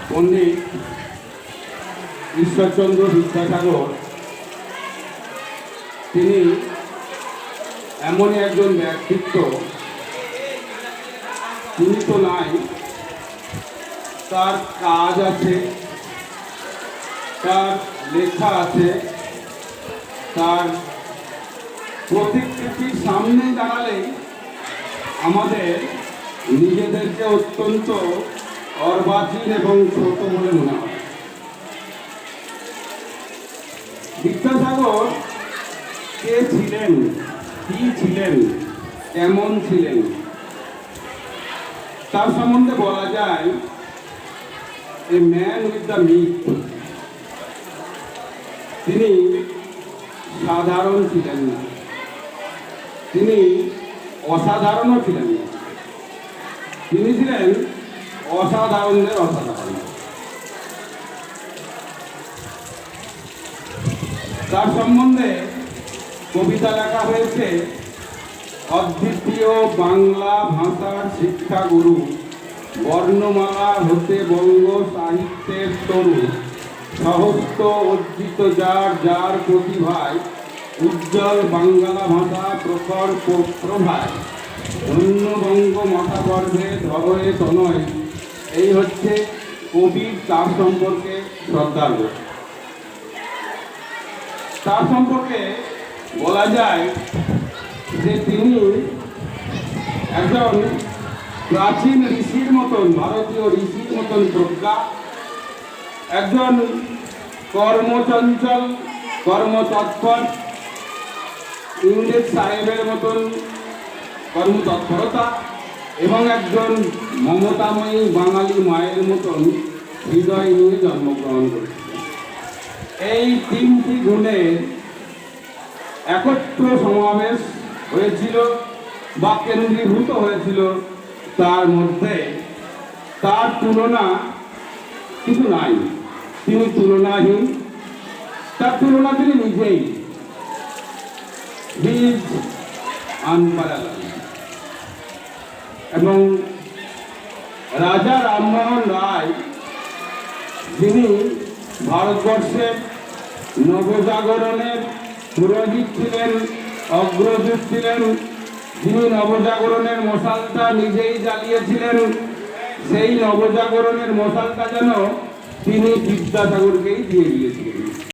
পণ্ডিত ঈশ্বরচন্দ্র বিদ্যাসাগর তিনি এমনই একজন ব্যক্তিত্ব, তিনি তো নাই, তার কাজ আছে, তার লেখা আছে, তার প্রতিকৃতির সামনে দাঁড়ালেই আমাদের নিজেদেরকে অত্যন্ত অর্বাচীন এবং ছোট বলে মনে হয়। বিদ্যাসাগর কে ছিলেন, কি ছিলেন, কেমন ছিলেন, তার সম্বন্ধে বলা যায় a man with the myth. তিনি সাধারণ ছিলেন না, তিনি অসাধারণও ছিলেন না, তিনি ছিলেন অসাধারণদের অসাধারণ। তার সম্বন্ধে কবিতা লেখা হয়েছে, অদ্বিতীয় বাংলা ভাষার শিক্ষাগুরু, বর্ণমালা হতে বঙ্গ সাহিত্যের তরু, সহস্র অর্জিত যার যার প্রতিভায়, উজ্জ্বল বাংলা ভাষা প্রখর প্রভায়, ধন্য বঙ্গ মাথা গর্ভে ধরে তনয়। এই হচ্ছে কবির তার সম্পর্কে শ্রদ্ধার। তার সম্পর্কে বলা যায় যে তিনি একজন প্রাচীন ঋষির মতন, ভারতীয় ঋষির মতন প্রজ্ঞা, একজন কর্মচঞ্চল, কর্মতৎপর ইংরেজ সাহেবের মতন কর্মতৎপরতা, এবং একজন মমতাময়ী বাঙালি মায়ের মতন হৃদয় নিয়ে জন্মগ্রহণ করেছিলেন। এই তিনটি গুণের একত্র সমাবেশ হয়েছিল বা কেন্দ্রীভূত হয়েছিল তার মধ্যে। তার তুলনা কিছু নাই, তিনি তুলনাহীন, তার তুলনা তিনি নিজেই, বীজ আনপ্যারালাল। এবং রাজা রামমোহন রায়, যিনি ভারতবর্ষের নবজাগরণের পুরোহিত ছিলেন, অগ্রদূত ছিলেন, যিনি নবজাগরণের মশালটা নিজেই জ্বালিয়েছিলেন, সেই নবজাগরণের মশালটা যেন তিনি বিদ্যাসাগরকেই দিয়ে দিয়েছিলেন।